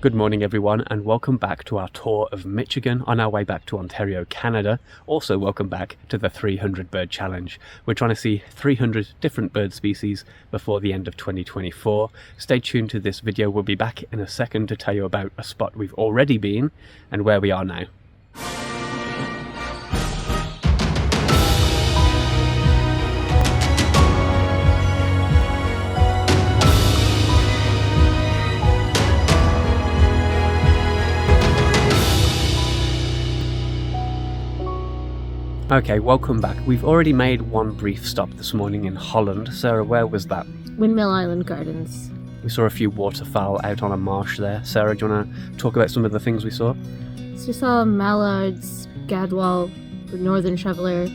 Good morning everyone, and welcome back to our tour of Michigan on our way back to Ontario, Canada. Also welcome back to the 300 bird challenge. We're trying to see 300 different bird species before the end of 2024. Stay tuned to this video. We'll be back in a second to tell you about a spot we've already been and where we are now. Okay, welcome back. We've already made one brief stop this morning in Holland. Sarah, where was that? Windmill Island Gardens. We saw a few waterfowl out on a marsh there. Sarah, do you want to talk about some of the things we saw? So we saw mallards, gadwall, northern shoveler,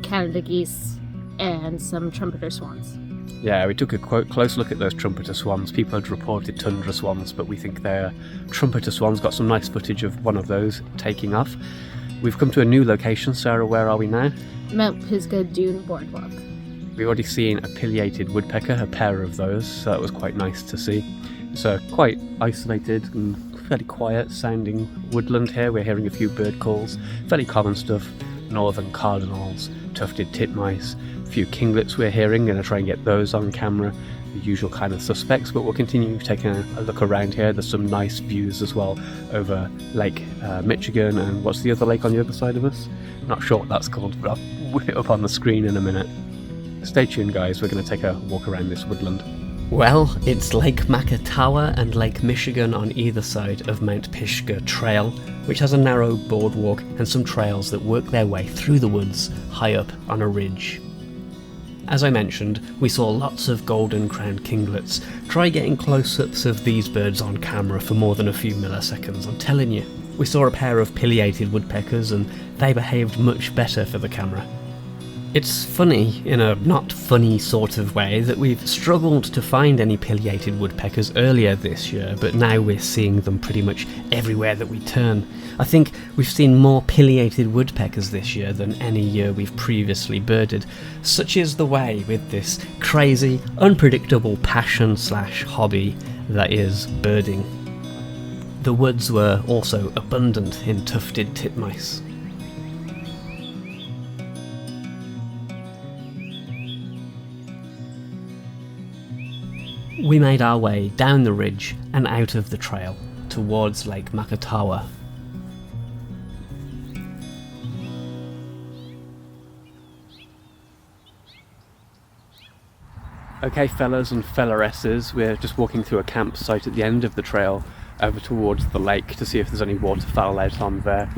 Canada geese, and some trumpeter swans. Yeah, we took a close look at those trumpeter swans. People had reported tundra swans, but we think they're trumpeter swans. Got some nice footage of one of those taking off. We've come to a new location. Sarah, where are we now? Mount Pisgah Dune Boardwalk. We've already seen a pileated woodpecker, a pair of those, so that was quite nice to see. It's a quite isolated and fairly quiet sounding woodland here. We're hearing a few bird calls, fairly common stuff. Northern cardinals, tufted titmice, a few kinglets we're hearing. Going to try and get those on camera. The usual kind of suspects, but we'll continue taking a look around here. There's some nice views as well over Lake Michigan, and what's the other lake on the other side of us? Not sure what that's called, but I'll whip it up on the screen in a minute. Stay tuned guys, we're going to take a walk around this woodland. Well, it's Lake Makatawa and Lake Michigan on either side of Mount Pisgah Trail, which has a narrow boardwalk and some trails that work their way through the woods high up on a ridge. As I mentioned, we saw lots of golden-crowned kinglets. Try getting close-ups of these birds on camera for more than a few milliseconds, I'm telling you. We saw a pair of pileated woodpeckers and they behaved much better for the camera. It's funny, in a not funny sort of way, that we've struggled to find any pileated woodpeckers earlier this year, but now we're seeing them pretty much everywhere that we turn. I think we've seen more pileated woodpeckers this year than any year we've previously birded. Such is the way with this crazy, unpredictable passion/hobby that is birding. The woods were also abundant in tufted titmice. We made our way down the ridge and out of the trail towards Lake Makatawa. Okay fellas and fellaresses, we're just walking through a campsite at the end of the trail over towards the lake to see if there's any waterfowl out on there.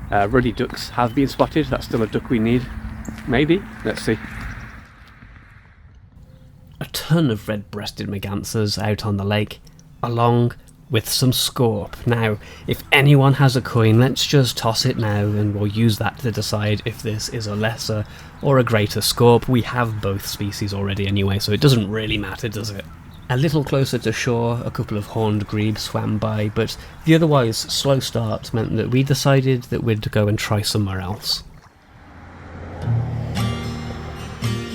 Ruddy ducks have been spotted. That's still a duck we need. Maybe? Let's see. A ton of red-breasted mergansers out on the lake, along with some scorp. Now, if anyone has a coin, let's just toss it now and we'll use that to decide if this is a lesser or a greater scorp. We have both species already anyway, so it doesn't really matter, does it? A little closer to shore, a couple of horned grebe swam by, but the otherwise slow start meant that we decided that we'd go and try somewhere else.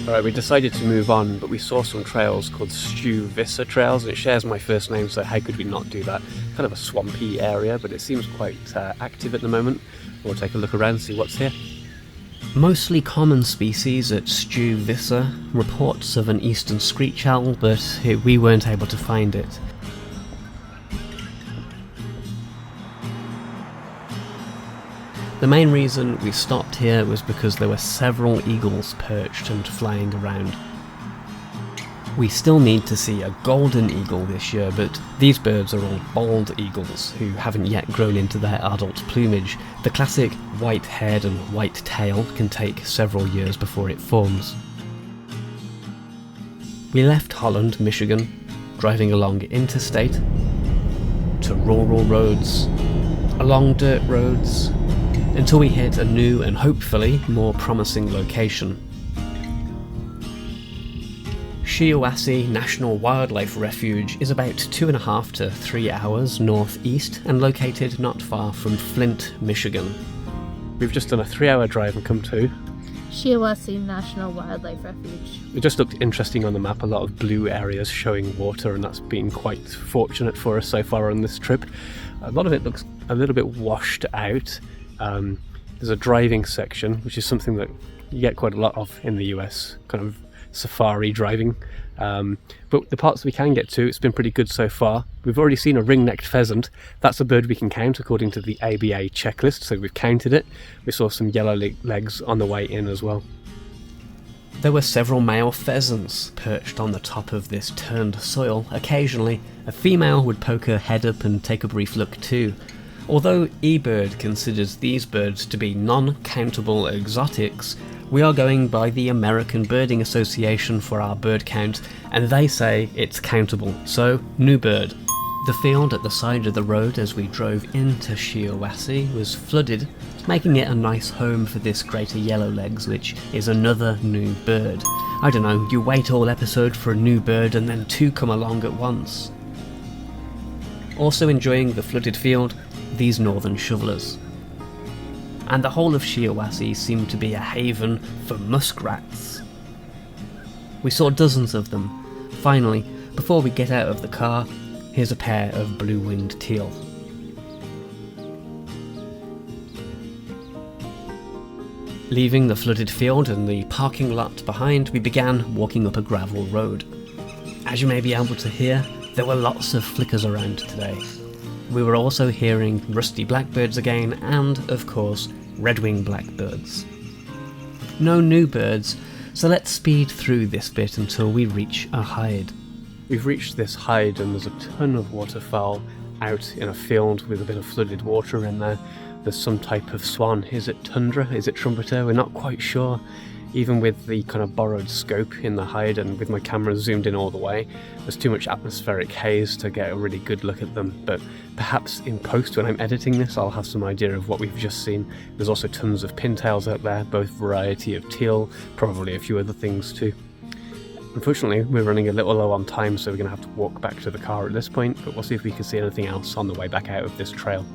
Alright, we decided to move on, but we saw some trails called Shiawasse trails, and it shares my first name, so how could we not do that? Kind of a swampy area, but it seems quite active at the moment. We'll take a look around and see what's here. Mostly common species at Shiawasse, reports of an eastern screech owl, but we weren't able to find it. The main reason we stopped here was because there were several eagles perched and flying around. We still need to see a golden eagle this year, but these birds are all bald eagles who haven't yet grown into their adult plumage. The classic white head and white tail can take several years before it forms. We left Holland, Michigan, driving along interstate, to rural roads, along dirt roads, until we hit a new and hopefully more promising location. Shiawasse National Wildlife Refuge is about 2.5 to 3 hours northeast and located not far from Flint, Michigan. We've just done a 3-hour drive and come to Shiawasse National Wildlife Refuge. It just looked interesting on the map, a lot of blue areas showing water, and that's been quite fortunate for us so far on this trip. A lot of it looks a little bit washed out. There's a driving section, which is something that you get quite a lot of in the US, kind of safari driving. But the parts we can get to, it's been pretty good so far. We've already seen a ring-necked pheasant. That's a bird we can count according to the ABA checklist, so we've counted it. We saw some yellow legs on the way in as well. There were several male pheasants perched on the top of this turned soil. Occasionally, a female would poke her head up and take a brief look too. Although eBird considers these birds to be non-countable exotics, we are going by the American Birding Association for our bird count, and they say it's countable, so new bird. The field at the side of the road as we drove into Shiawasse was flooded, making it a nice home for this greater yellowlegs, which is another new bird. I don't know, you wait all episode for a new bird and then two come along at once. Also enjoying the flooded field, these northern shovelers. And the whole of Shiawasse seemed to be a haven for muskrats. We saw dozens of them. Finally, before we get out of the car, here's a pair of blue-winged teal. Leaving the flooded field and the parking lot behind, we began walking up a gravel road. As you may be able to hear, there were lots of flickers around today. We were also hearing rusty blackbirds again, and, of course, red-winged blackbirds. No new birds, so let's speed through this bit until we reach a hide. We've reached this hide and there's a ton of waterfowl out in a field with a bit of flooded water in there. There's some type of swan. Is it tundra? Is it trumpeter? We're not quite sure. Even with the kind of borrowed scope in the hide and with my camera zoomed in all the way, there's too much atmospheric haze to get a really good look at them. But perhaps in post when I'm editing this, I'll have some idea of what we've just seen. There's also tons of pintails out there, both variety of teal, probably a few other things too. Unfortunately, we're running a little low on time, so we're going to have to walk back to the car at this point, but we'll see if we can see anything else on the way back out of this trail.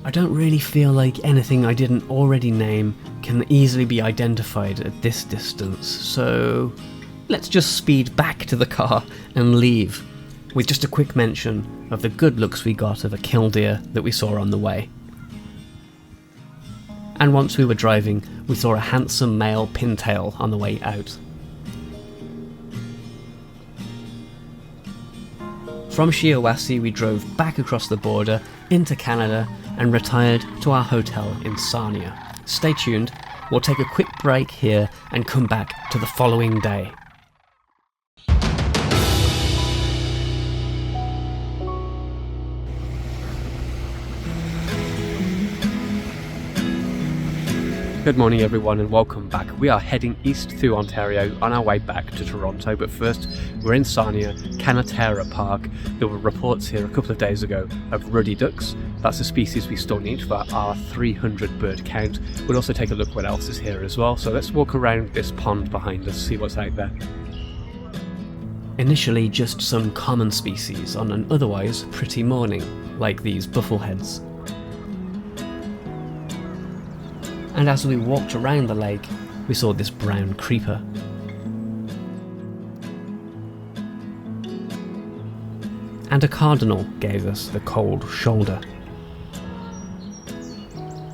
I don't really feel like anything I didn't already name can easily be identified at this distance, so let's just speed back to the car and leave, with just a quick mention of the good looks we got of a killdeer that we saw on the way. And once we were driving, we saw a handsome male pintail on the way out. From Shiawasse we drove back across the border into Canada and retired to our hotel in Sarnia. Stay tuned, we'll take a quick break here and come back to the following day. Good morning everyone and welcome back. We are heading east through Ontario on our way back to Toronto, but first we're in Sarnia, Canatera Park. There were reports here a couple of days ago of ruddy ducks. That's a species we still need for our 300 bird count. We'll also take a look what else is here as well, so let's walk around this pond behind us, see what's out there. Initially just some common species on an otherwise pretty morning, like these buffleheads. And as we walked around the lake, we saw this brown creeper. And a cardinal gave us the cold shoulder.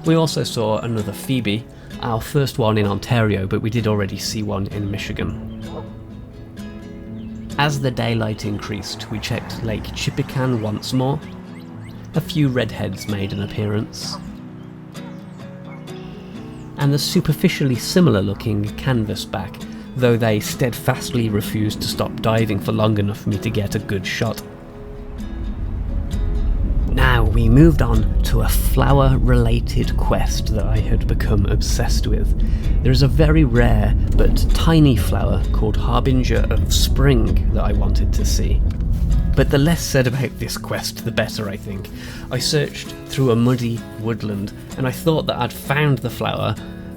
We also saw another phoebe, our first one in Ontario, but we did already see one in Michigan. As the daylight increased, we checked Lake Chipican once more. A few redheads made an appearance. And the superficially similar looking canvasback, though they steadfastly refused to stop diving for long enough for me to get a good shot. Now we moved on to a flower-related quest that I had become obsessed with. There is a very rare but tiny flower called Harbinger of Spring that I wanted to see. But the less said about this quest, the better, I think. I searched through a muddy woodland, and I thought that I'd found the flower,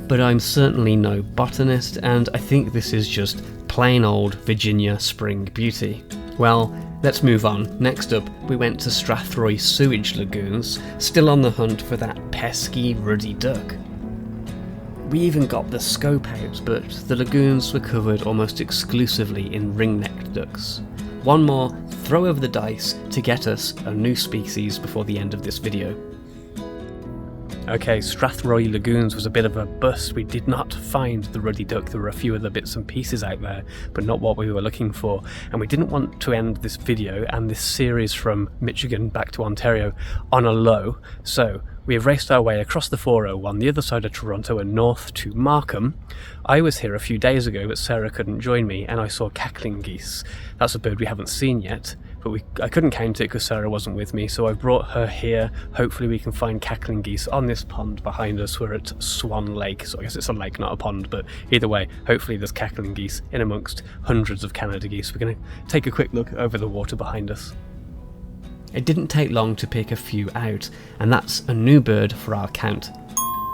but I'm certainly no botanist, and I think this is just plain old Virginia spring beauty. Well, let's move on. Next up, we went to Strathroy sewage lagoons, still on the hunt for that pesky ruddy duck. We even got the scope out, but the lagoons were covered almost exclusively in ring-necked ducks. One more throw over the dice to get us a new species before the end of this video. Okay, Strathroy Lagoons was a bit of a bust. We did not find the ruddy duck. There were a few other bits and pieces out there, but not what we were looking for. And we didn't want to end this video and this series from Michigan back to Ontario on a low, so we have raced our way across the 401, the other side of Toronto, and north to Markham. I was here a few days ago, but Sara couldn't join me, and I saw cackling geese. That's a bird we haven't seen yet, but I couldn't count it because Sara wasn't with me, so I've brought her here. Hopefully we can find cackling geese on this pond behind us. We're at Swan Lake, so I guess it's a lake, not a pond, but either way, hopefully there's cackling geese in amongst hundreds of Canada geese. We're going to take a quick look over the water behind us. It didn't take long to pick a few out, and that's a new bird for our count.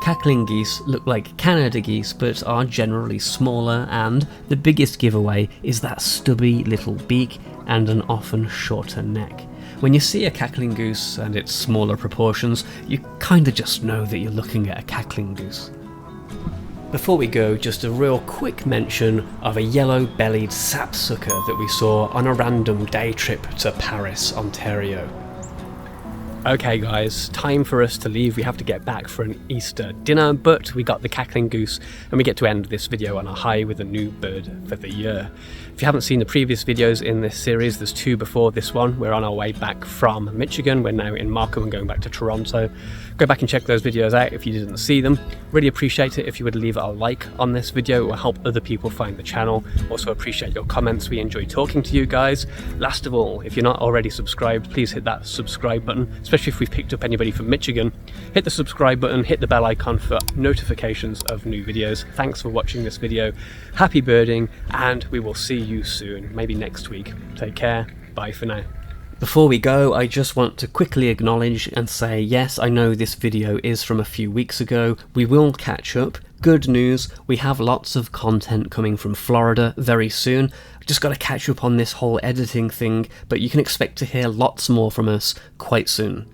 Cackling geese look like Canada geese, but are generally smaller, and the biggest giveaway is that stubby little beak and an often shorter neck. When you see a cackling goose and its smaller proportions, you kinda just know that you're looking at a cackling goose. Before we go, just a real quick mention of a yellow-bellied sapsucker that we saw on a random day trip to Paris, Ontario. Okay guys, time for us to leave. We have to get back for an Easter dinner, but we got the cackling goose and we get to end this video on a high with a new bird for the year. If you haven't seen the previous videos in this series, there's two before this one. We're on our way back from Michigan. We're now in Markham and going back to Toronto. Go back and check those videos out if you didn't see them. Really appreciate it if you would leave a like on this video. It will help other people find the channel. Also appreciate your comments. We enjoy talking to you guys. Last of all, if you're not already subscribed, please hit that subscribe button, especially if we've picked up anybody from Michigan. Hit the subscribe button, hit the bell icon for notifications of new videos. Thanks for watching this video. Happy birding, and we will see you soon, maybe next week. Take care. Bye for now. Before we go, I just want to quickly acknowledge and say, yes, I know this video is from a few weeks ago. We will catch up. Good news, we have lots of content coming from Florida very soon. Just got to catch up on this whole editing thing, but you can expect to hear lots more from us quite soon.